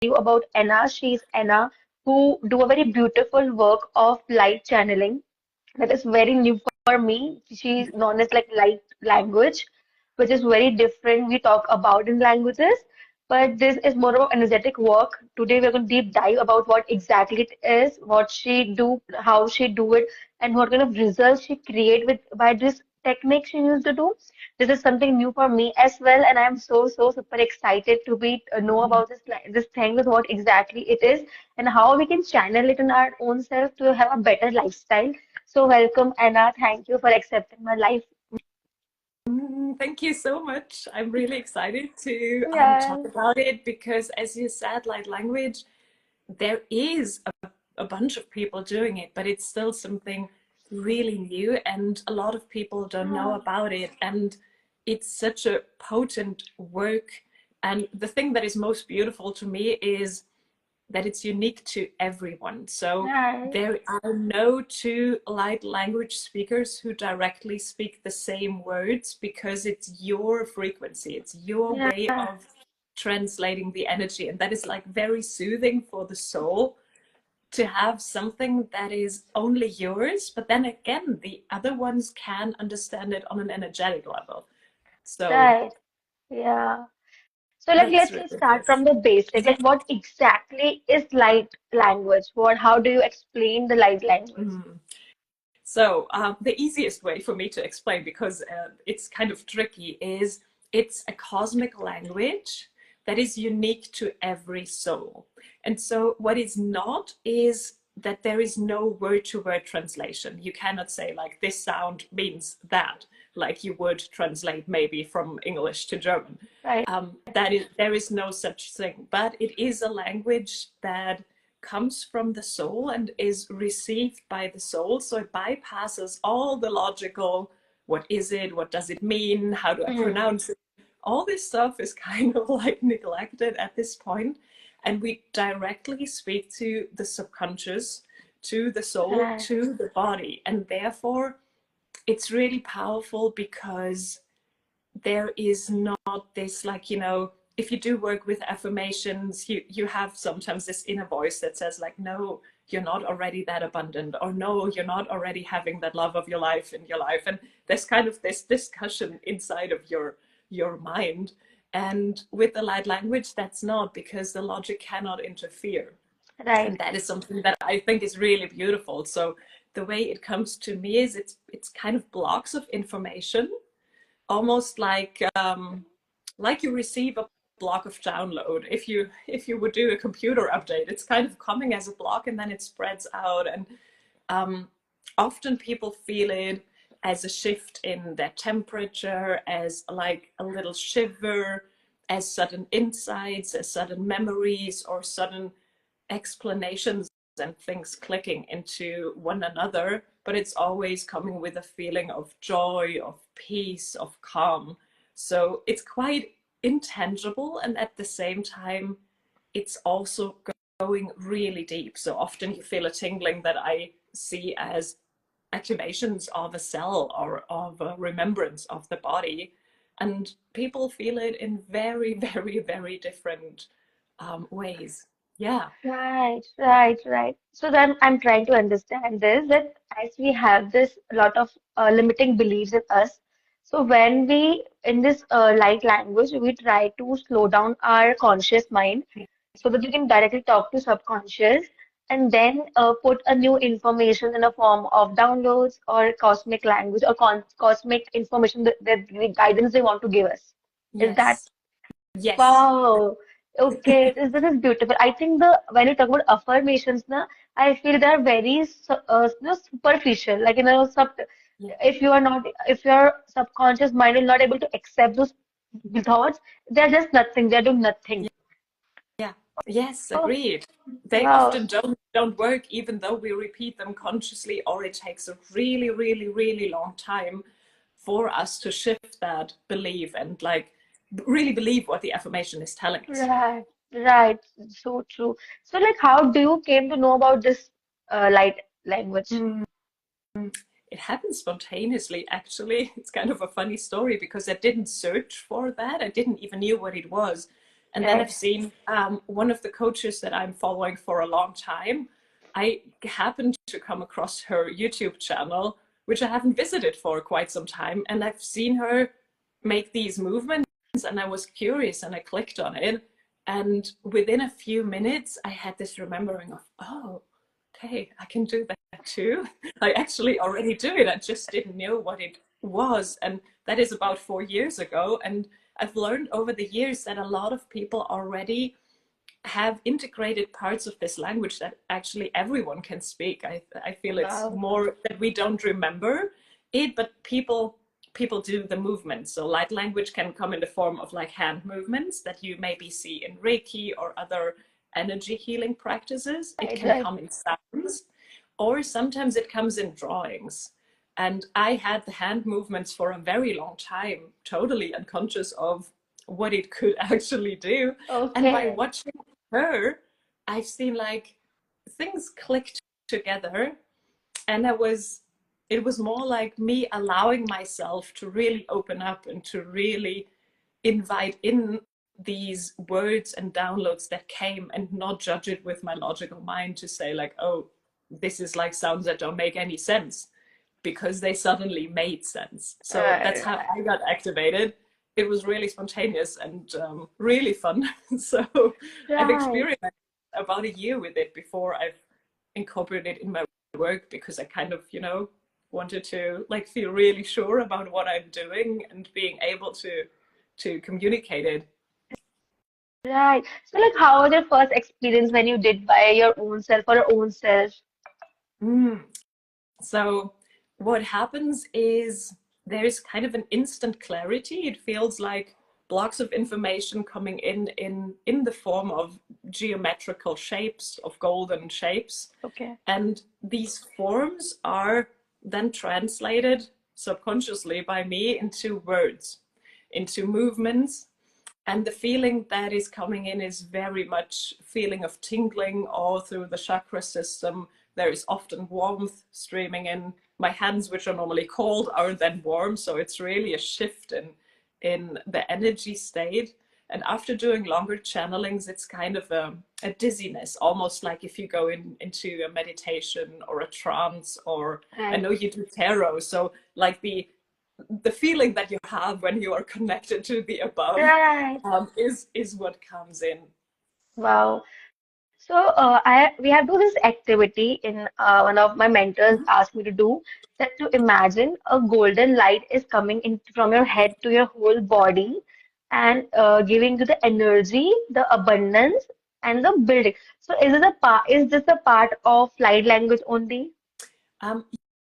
you about Anna. She's Anna, who do a very beautiful work of light channeling that is very new for me. She's known as like light language, which is very different we talk about in languages. But this is more of energetic work. Today we're going to deep dive about what exactly it is, what she do, how she do it, and what kind of results she create with by this technique she used to do. This is something new for me as well, and I'm so super excited to be know about this thing with what exactly it is and how we can channel it in our own self to have a better lifestyle. So welcome, Anna. Thank you for accepting my life. Thank you so much. I'm really excited to talk Yeah. about it because, as you said, light language, there is a bunch of people doing it, but it's still something really new, and a lot of people don't know about it. And it's such a potent work. And the thing that is most beautiful to me is that it's unique to everyone. So Right. there are no two light language speakers who directly speak the same words because it's your frequency, it's your Yeah. way of translating the energy. And that is like very soothing for the soul to have something that is only yours, but then again, the other ones can understand it on an energetic level. So Right. Yeah. So like that's let's really start nice. from the basic. Yeah. Like what exactly is light language? What how do you explain the light language? Mm. So the easiest way for me to explain, because it's kind of tricky, is it's a cosmic language that is unique to every soul. And so what is not is that there is no word-to-word translation. You cannot say like this sound means that, like you would translate maybe from English to German. Right. That is, there is no such thing, but it is a language that comes from the soul and is received by the soul. So it bypasses all the logical, what is it? What does it mean? How do I Hmm. pronounce it? All this stuff is kind of like neglected at this point. And we directly speak to the subconscious, to the soul, Right. to the body. And therefore, it's really powerful because there is not this, like, if you do work with affirmations, you have sometimes this inner voice that says like, no, you're not already that abundant, or no, you're not already having that love of your life in your life. And there's kind of this discussion inside of your mind. And with the light language, that's not, because the logic cannot interfere. Right. And that is something that I think is really beautiful. So the way it comes to me is it's kind of blocks of information, almost like you receive a block of download. If you would do a computer update, it's kind of coming as a block and then it spreads out. And um, often people feel it as a shift in their temperature, as like a little shiver, as sudden insights, as sudden memories, or sudden explanations and things clicking into one another. But it's always coming with a feeling of joy, of peace, of calm. So it's quite intangible, and at the same time, it's also going really deep. So often you feel a tingling that I see as activations of a cell or of a remembrance of the body. And people feel it in very, very, very different ways. Yeah. Right. So then I'm trying to understand this that as we have this lot of limiting beliefs in us, so when we in this light language, we try to slow down our conscious mind so that you can directly talk to subconscious and then put a new information in a form of downloads or cosmic language or cosmic information that the guidance they want to give us. Is that Yes. Yes. wow? Okay, this is beautiful. I think the when you talk about affirmations, na, I feel they are very superficial. Like sub, Yeah. if you are not, if your subconscious mind is not able to accept those thoughts, they're just nothing. They're doing nothing. Yeah. Yes, Oh, agreed. They wow. often don't work even though we repeat them consciously, or it takes a really, really, really long time for us to shift that belief and like really believe what the affirmation is telling us. Right, right. So true. So, like, how do you came to know about this light language? Mm. It happened spontaneously, actually. It's kind of a funny story because I didn't search for that. I didn't even knew what it was. And then I've Right. seen one of the coaches that I'm following for a long time. I happened to come across her YouTube channel, which I haven't visited for quite some time. And I've seen her make these movements, and I was curious and I clicked on it. And within a few minutes, I had this remembering of, oh, okay, I can do that too. I actually already do it. I just didn't know what it was. And that is about 4 years ago. And I've learned over the years that a lot of people already have integrated parts of this language that actually everyone can speak. I feel it's Wow. more that we don't remember it, but people do the movements. So light language can come in the form of like hand movements that you maybe see in Reiki or other energy healing practices. It Right, can right. come in sounds, or sometimes it comes in drawings. And I had the hand movements for a very long time, totally unconscious of what it could actually do. And by Okay. watching her, I've seen like things clicked together, and it was more like me allowing myself to really open up and to really invite in these words and downloads that came, and not judge it with my logical mind to say like, oh, this is like sounds that don't make any sense, because they suddenly made sense. So that's Right. how I got activated. It was really spontaneous and really fun. So I've Right. experimented about a year with it before I've incorporated it in my work, because I kind of, wanted to like feel really sure about what I'm doing and being able to communicate it. Right. So, like, how was your first experience when you did by your own self or your own self? Mm. So what happens is there's kind of an instant clarity. It feels like blocks of information coming in the form of geometrical shapes, of golden shapes. Okay. And these forms are then translated subconsciously by me into words, into movements. And the feeling that is coming in is very much feeling of tingling all through the chakra system. There is often warmth streaming in. My hands, which are normally cold, are then warm. So it's really a shift in the energy state. And after doing longer channelings, it's kind of a dizziness, almost like if you go into a meditation or a trance, or I Right. know you do tarot. So like the feeling that you have when you are connected to the above Right. is what comes in. Wow. So, I we have do this activity in one of my mentors asked me to do that to imagine a golden light is coming in from your head to your whole body and giving you the energy, the abundance, and the building. So, is this a part of light language only? Um,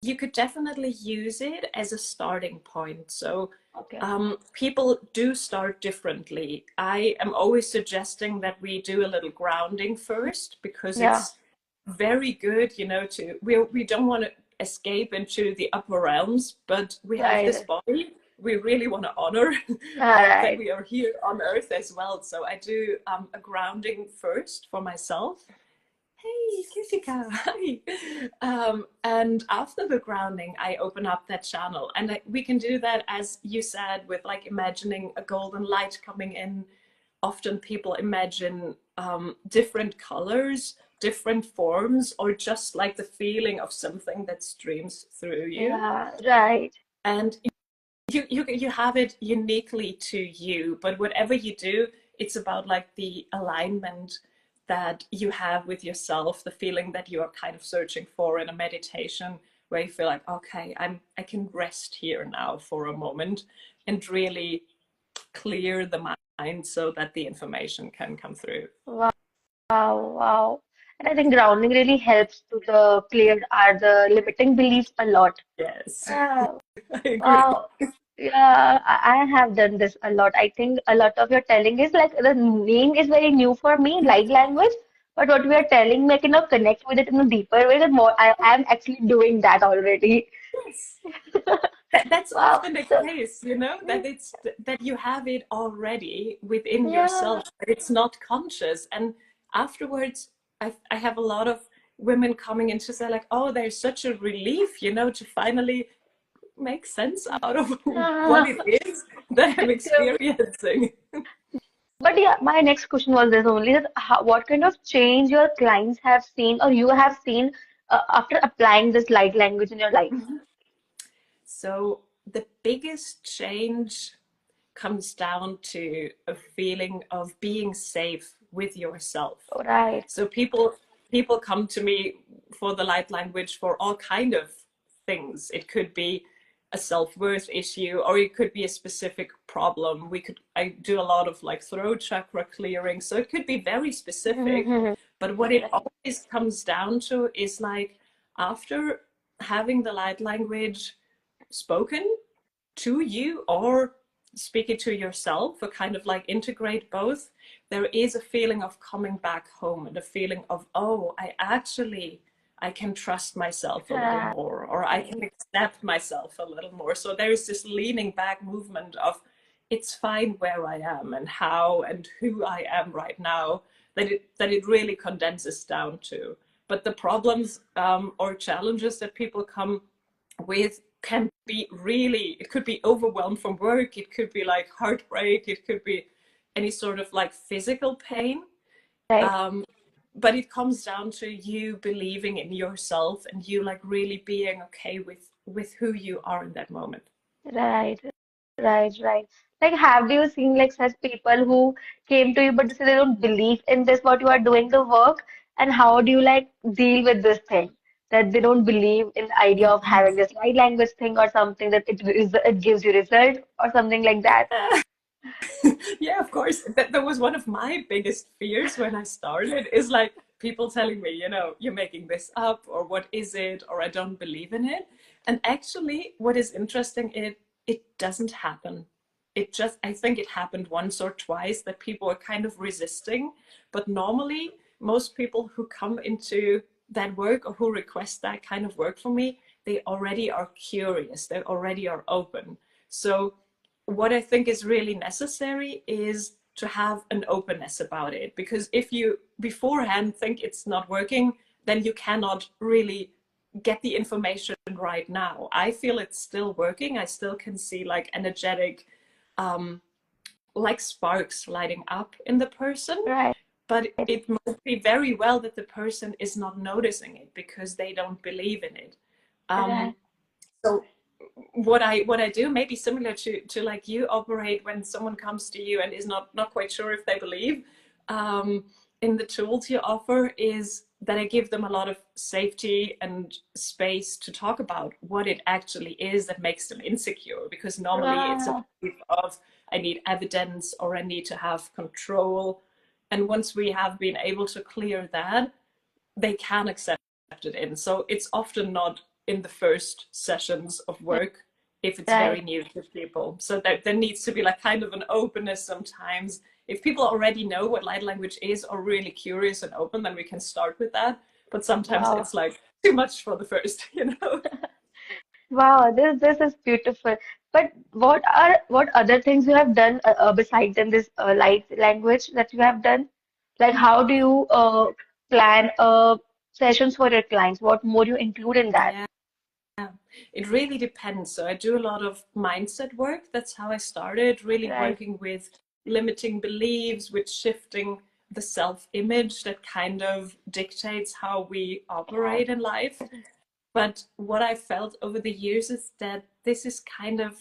you could definitely use it as a starting point. So Okay. people do start differently. I am always suggesting that we do a little grounding first, because Yeah. it's very good, to we don't want to escape into the upper realms, but we have this Right. body. We really want to honor All that right. we are here on earth as well. So I do a grounding first for myself. Hey, Jessica, hi. And after the grounding, I open up that channel. And we can do that, as you said, with like imagining a golden light coming in. Often people imagine different colors, different forms, or just like the feeling of something that streams through you. Yeah. Right. And you have it uniquely to you, but whatever you do, it's about like the alignment that you have with yourself, the feeling that you are kind of searching for in a meditation, where you feel like, okay, I can rest here now for a moment and really clear the mind so that the information can come through. Wow. Wow. And I think grounding really helps to the clear the limiting beliefs a lot. Yes. Yeah. I agree. Wow. Yeah, I have done this a lot. I think a lot of your telling is like the name is very new for me, light language. But what we are telling me, I cannot connect with it in a deeper way. The more I am actually doing that already. Yes. That's Wow. often the So case, that it's that you have it already within yeah, yourself, but it's not conscious. And afterwards, I have a lot of women coming in to say like, oh, there's such a relief, to finally make sense out of what yeah. it is that I'm True. experiencing. But yeah, my next question was this only that what kind of change your clients have seen or you have seen after applying this light language in your life? Mhm. So the biggest change comes down to a feeling of being safe with yourself. Right. So people come to me for the light language for all kind of things. It could be a self-worth issue, or it could be a specific problem. I do a lot of like throat chakra clearing, so it could be very specific. Mhm. But what it always comes down to is like after having the light language spoken to you or speak it to yourself, or kind of like integrate both, there is a feeling of coming back home and a feeling of, oh, I can trust myself a little Right. more, or I can accept myself a little more. So there is this leaning back movement of it's fine where I am and how and who I am right now, that it really condenses down to. But the problems or challenges that people come with can be really, it could be overwhelmed from work, it could be like heartbreak, it could be any sort of like physical pain. Right. um, but it comes down to you believing in yourself and you like really being okay with who you are in that moment. Right. Right. Right. Like, have you seen like such people who came to you but they don't believe in this what you are doing the work, and how do you like deal with this thing that they don't believe in the idea of having this light language thing or something that it gives you result or something like that? Yeah, of course. That was one of my biggest fears when I started, is like people telling me, you're making this up, or what is it, or I don't believe in it. And actually, what is interesting, it doesn't happen. I think it happened once or twice that people are kind of resisting. But normally, most people who come into that work or who request that kind of work from me, they already are curious, they already are open. So what I think is really necessary is to have an openness about it. Because if you beforehand think it's not working, then you cannot really get the information right now. I feel it's still working. I still can see like energetic, um, like sparks lighting up in the person. Right. But it must be very well that the person is not noticing it because they don't believe in it. Right. Um, so what I do, maybe similar to like you operate when someone comes to you and is not quite sure if they believe, um, in the tools you offer, is that I give them a lot of safety and space to talk about what it actually is that makes them insecure, because normally it's a Right. belief of I need evidence or I need to have control. And once we have been able to clear that, they can accept it in. So it's often not in the first sessions of work if it's very Right. new to people. So there needs to be like kind of an openness sometimes. If people already know what light language is or really curious and open, then we can start with that. But sometimes Wow. it's like too much for the first, you know? Wow, this is beautiful. But what other things you have done besides than this light language that you have done? Like, how do you plan sessions for your clients? What more you include in that? Yeah. It really depends. So I do a lot of mindset work. That's how I started, really Right. working with limiting beliefs, with shifting the self-image that kind of dictates how we Right. operate in life. But what I felt over the years is that this is kind of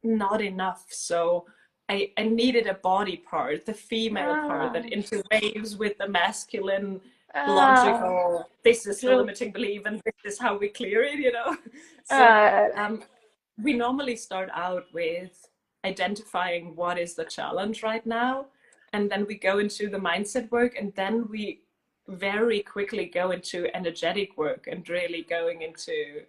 not enough. So I needed a body part, the female part that Ah, interwaves with the masculine, ah, logical, this is the true. limiting belief and this is how we clear it. So Right. um, we normally start out with identifying what is the challenge right now. And then we go into the mindset work, and then we very quickly go into energetic work and really going into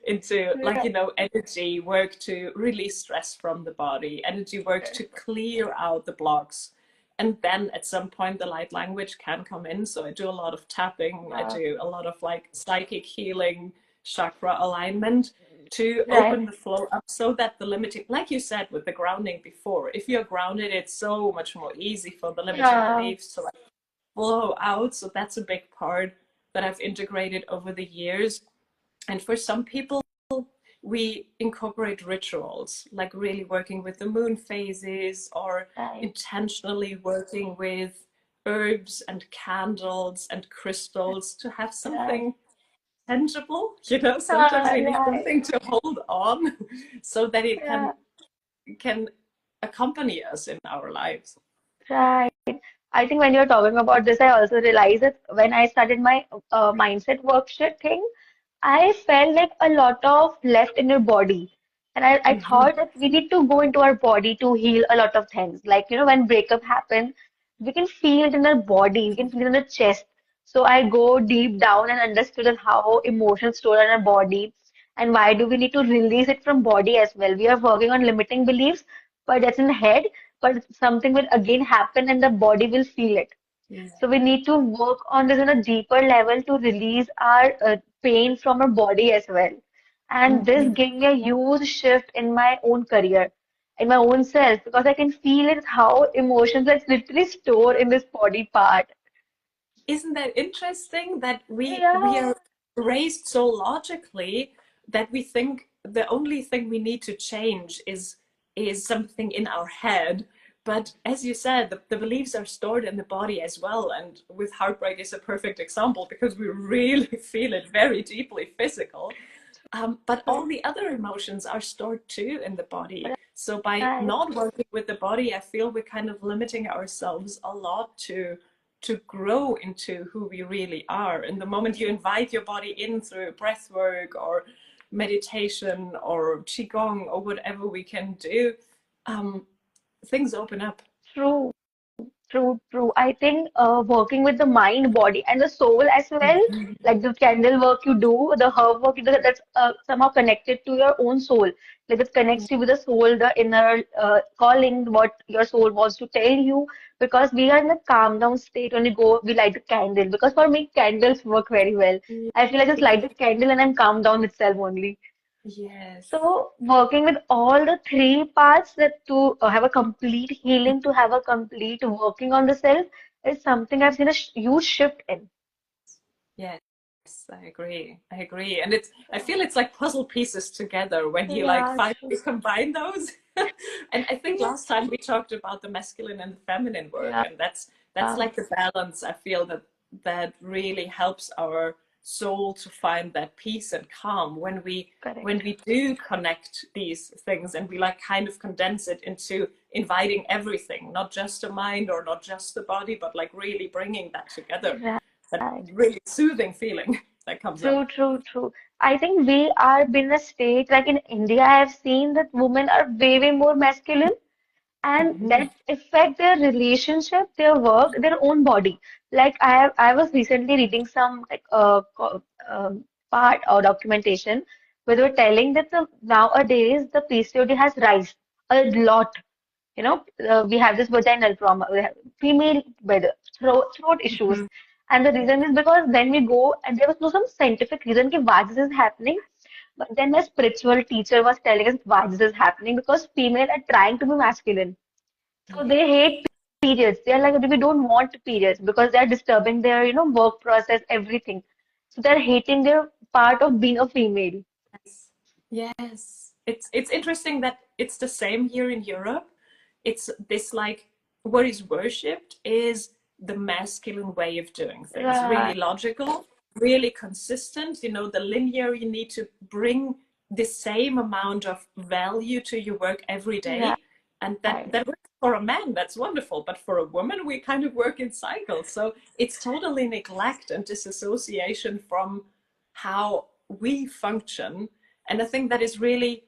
into like Right. energy work to release stress from the body, energy work to clear out the blocks. And then at some point the light language can come in. So I do a lot of tapping, I Wow. do a lot of like psychic healing, chakra alignment to Right. open the flow up, so that the limiting, like you said with the grounding before, if you're grounded, it's so much more easy for the limiting Yeah. beliefs to like flow out. So that's a big part that I've integrated over the years. And for some people, we incorporate rituals, like really working with the moon phases or Right. intentionally working with herbs and candles and crystals to have Right. something tangible. You know, sometimes we need Right. something to hold on so that it Yeah. can accompany us in our lives. Right. I think when you're talking about this, I also realized that when I started my mindset workshop thing, I felt like a lot of left in your body. And I Mm-hmm. thought that we need to go into our body to heal a lot of things. Like, when breakup happens, we can feel it in our body, we can feel it in the chest. So I go deep down and understood that how emotions store in our body and why do we need to release it from body as well. We are working on limiting beliefs, but that's in the head, but something will again happen and the body will feel it. So we need to work on this on a deeper level to release our pain from our body as well. And this Mm-hmm. gave me a huge shift in my own career, in my own self, because I can feel it how emotions are literally stored in this body part. Isn't that interesting that we Yeah, are raised so logically that we think the only thing we need to change is something in our head. But as you said, the beliefs are stored in the body as well. And with heartbreak is a perfect example because we really feel it very deeply physical. But all true. the other emotions are stored too in the body. So by Right, not working with the body, I feel we're kind of limiting ourselves a lot to grow into who we really are. And the moment you invite your body in through breath work or meditation or qigong or whatever we can do, um, things open up. true. True, true. I think working with the mind, body, and the soul as well, like the candle work you do, the herb work you do, that's somehow connected to your own soul. Like it connects you with the soul, the inner calling, what your soul wants to tell you. Because we are in a calm down state when we go, we light the candle. Because for me, candles work very well. I feel I just light the candle and I'm calm down itself only. Yes. So, working with all the three parts that to have a complete healing, to have a complete working on the self is something I've seen a huge shift in. Yes, I agree. I agree. And I feel it's like puzzle pieces together when you like Yeah, finally true. combine those. And I think Yeah, last time we talked about the masculine and the feminine work, yeah, and that's like the balance I feel that really helps our soul to find that peace and calm when correct. we do connect these things and we like kind of condense it into inviting everything, not just the mind or not just the body, but like really bringing that together, that Right. really soothing feeling that comes up. True, true, true. I think we are in a state like in India, I have seen that women are way, way more masculine. And Mhm. that affect their relationship, their work, their own body. Like I was recently reading some like part or documentation where they were telling that nowadays the PCOD has rise a lot. We have this vaginal trauma, we have female weather, throat issues. Mhm. And the reason is because then we go, and there was no some scientific reason कि why this is happening. But then my spiritual teacher was telling us why this is happening because female are trying to be masculine. So they hate periods. They're like, we don't want periods because they're disturbing their, work process, everything. So they're hating their part of being a female. Yes. Yes. It's interesting that it's the same here in Europe. It's this like what is worshipped is the masculine way of doing things. Right, Really logical, really consistent. You know, the linear, you need to bring the same amount of value to your work every right, day. And that works for a man, that's wonderful. But for a woman, we kind of work in cycles. So it's totally neglect and disassociation from how we function. And I think that is really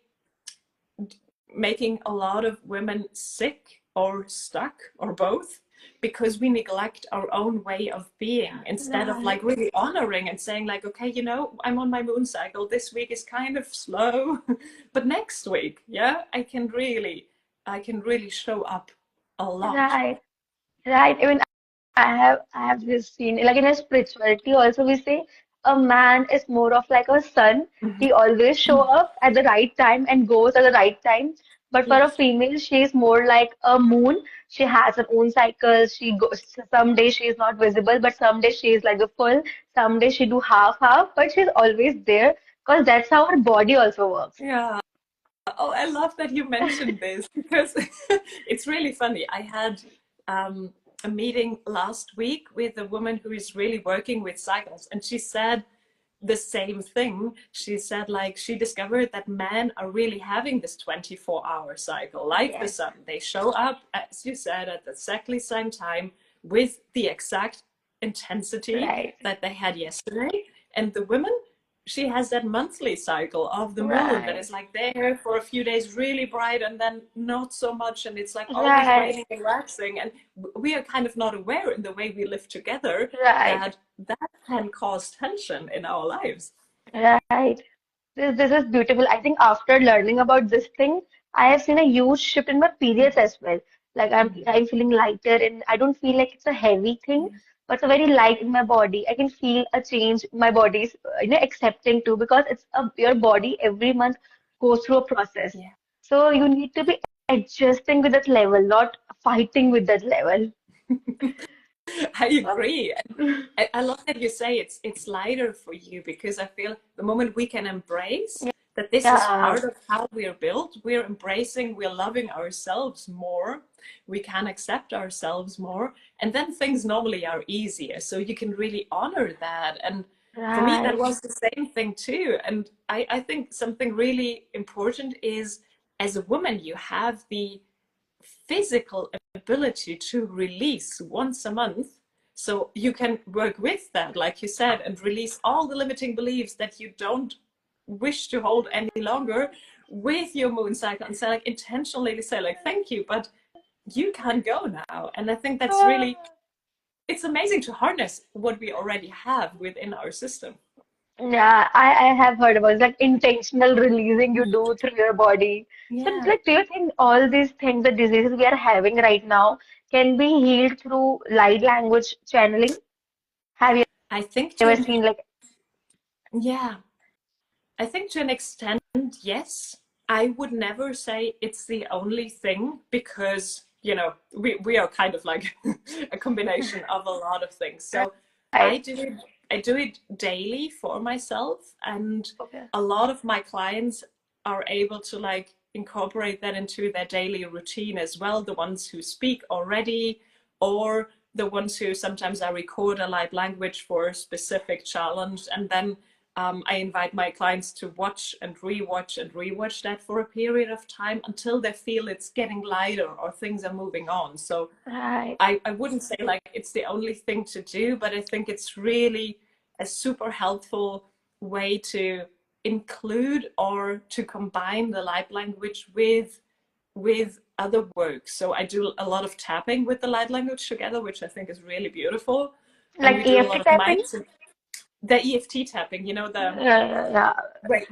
making a lot of women sick or stuck or both because we neglect our own way of being instead of right. like really honoring and saying like, okay, I'm on my moon cycle, this week is kind of slow, but next week, yeah, I can really show up a lot. Right, right. Even I have this seen like in a spirituality also we say a man is more of like a sun. Mhm. He always show up at the right time and goes at the right time. But for a Yes. female, she is more like a moon. She has her own cycles. She goes some days she is not visible, but some days she is like the full. Some days she do half half, but she's always there because that's how our body also works. Yeah. Oh, I love that you mentioned this because it's really funny. I had a meeting last week with a woman who is really working with cycles, and she said the same thing. She said, like, she discovered that men are really having this 24-hour cycle, like the Yes, sun. They show up, as you said, at the exactly same time with the exact intensity right, that they had yesterday. And the women, she has that monthly cycle of the moon that right, is like there for a few days really bright and then not so much, and it's like always right, raining and waxing, and we are kind of not aware in the way we live together right, that that can cause tension in our lives. right. This is beautiful. I think after learning about this thing, I have seen a huge shift in my periods as well. Like I'm feeling lighter and I don't feel like it's a heavy thing, but it's a very light in my body. I can feel a change. My body's accepting too because it's your body every month goes through a process. Yeah. So you need to be adjusting with that level, not fighting with that level. I agree. I love that you say it's lighter for you, because I feel the moment we can embrace that this is Yeah, part of how we are built, we're embracing, we're loving ourselves more, we can accept ourselves more, and then things normally are easier. So you can really honor that. And for me, that right, was the same thing too. And I think something really important is, as a woman, you have the physical ability to release once a month, so you can work with that, like you said, and release all the limiting beliefs that you don't wish to hold any longer with your moon cycle, and say, like, intentionally say, like, thank you, but you can go now. And I think that's really, it's amazing to harness what we already have within our system. yeah, I have heard about it, like intentional releasing you do through your body. So, Yeah, like, do you think all these things, the diseases we are having right now, can be healed through light language channeling? Have you I think ever to, seen like, yeah, I think to an extent, yes. I would never say it's the only thing, because, we are kind of like a combination of a lot of things. So I right? do it, I do it daily for myself, and Okay, a lot of my clients are able to, like, incorporate that into their daily routine as well. The ones who speak already, or the ones who sometimes I record a light language for a specific challenge, and then I invite my clients to watch and rewatch that for a period of time until they feel it's getting lighter or things are moving on. So right. I wouldn't say, like, it's the only thing to do, but I think it's really a super helpful way to include or to combine the light language with other work. So I do a lot of tapping with the light language together, which I think is really beautiful. And we Like do a EFT lot of tapping? mindset, the EFT tapping, the Yeah,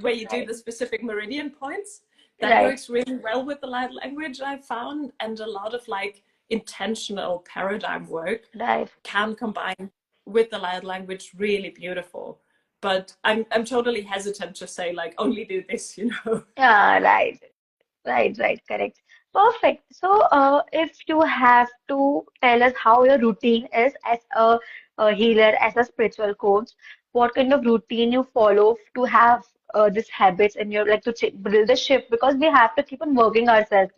where you do right, the specific meridian points. That right, works really well with the light language, I found, and a lot of, like, intentional paradigm work right. can combine with the light language really beautiful. But I'm totally hesitant to say, like, only do this. Yeah, right. Right, right, correct. Perfect. So, if you have to tell us how your routine is as a healer, as a spiritual coach, what kind of routine you follow to have these habits in your like to ch build the shift because we have to keep on working ourselves,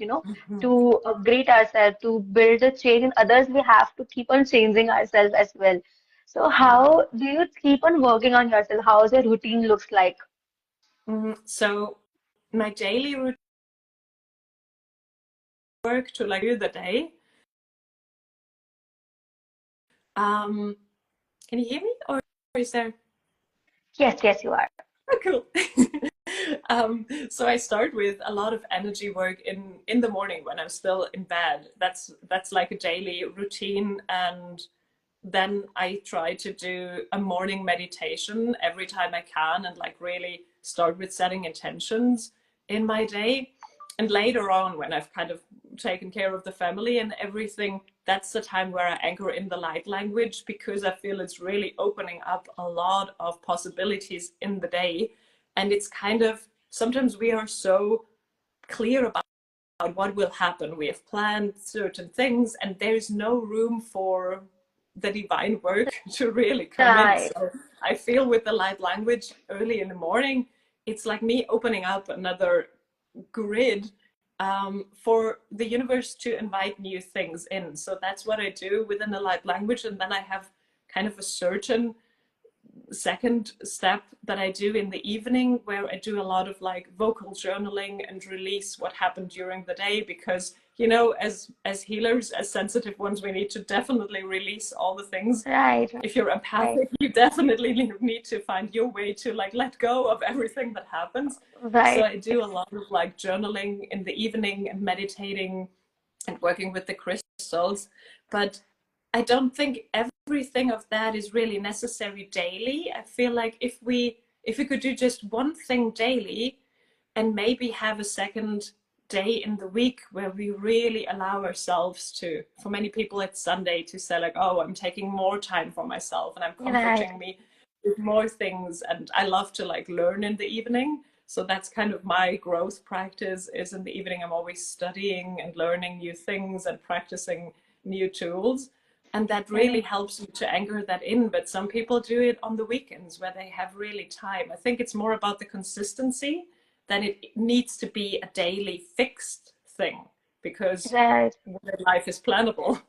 to upgrade ourselves, to build a change in others, we have to keep on changing ourselves as well. So, how do you keep on working on yourself? How's your routine looks like? So my daily routine work to, like, do the day. Um, can you hear me, or is there? Yes, yes, you are. Oh, cool. So I start with a lot of energy work in the morning when I'm still in bed. That's like a daily routine, and then I try to do a morning meditation every time I can, and, like, really start with setting intentions in my day. And later on, when I've kind of taken care of the family and everything, that's the time where I anchor in the light language, because I feel it's really opening up a lot of possibilities in the day. And it's kind of, sometimes we are so clear about what will happen. We have planned certain things, and there's no room for the divine work to really come in. Right. So I feel with the light language early in the morning, it's like me opening up another grid for the universe to invite new things in. So that's what I do within the light language. And then I have kind of a certain second step that I do in the evening, where I do a lot of like vocal journaling and release what happened during the day, because you know, as healers, as sensitive ones, we need to definitely release all the things. Right, If you're empathic, you definitely need to find your way to like let go of everything that happens. So right, I do a lot of like journaling in the evening and meditating and working with the crystals. But I don't think everything of that is really necessary daily. I feel like if we could do just one thing daily, and maybe have a second day in the week where we really allow ourselves to, for many people it's Sunday, to say like, oh, I'm taking more time for myself and I'm right. comforting me with more things. And I love to like learn in the evening. So that's kind of my growth practice, is in the evening I'm always studying and learning new things and practicing new tools. And that really Right. helps me to anchor that in. But some people do it on the weekends where they have really time. I think it's more about the consistency than it needs to be a daily fixed thing, because Right. life is plannable.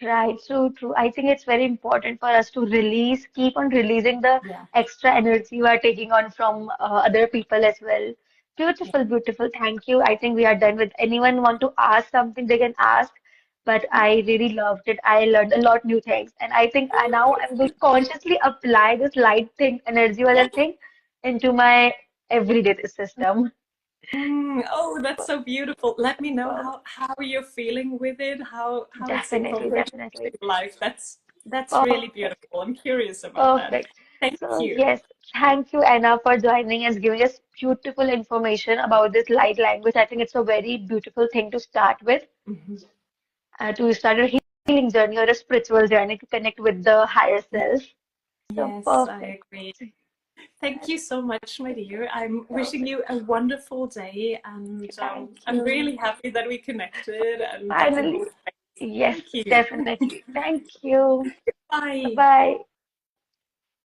Right, so true. I think it's very important for us to release, keep on releasing the Yeah. extra energy we are taking on from other people as well. Yeah. Beautiful, beautiful. Thank you. I think we are done with. Anyone want to ask something, they can ask. But I really loved it. I learned a lot new things, and I think now I'm going to consciously apply this light thing, energy weather thing, into my everyday system. Oh, that's so beautiful. Let me know Uh, how you're feeling with it, how it's Definitely, incorporated definitely. into your life. That's really Perfect. beautiful. I'm curious about that. Perfect. Thank So, you. yes, thank you, Anna, for joining us, giving us beautiful information about this light language. I think it's a very beautiful thing to start with, Mhm. to start a healing journey or a spiritual journey to connect with the higher self. So, Yes, I perfect. agree. Thank you so much, my dear. I'm wishing Perfect. you a wonderful day, and Thank I'm you. really happy that we connected and in Finally. both ways. Yes, Thank you. definitely. Thank you. Bye. Bye-bye.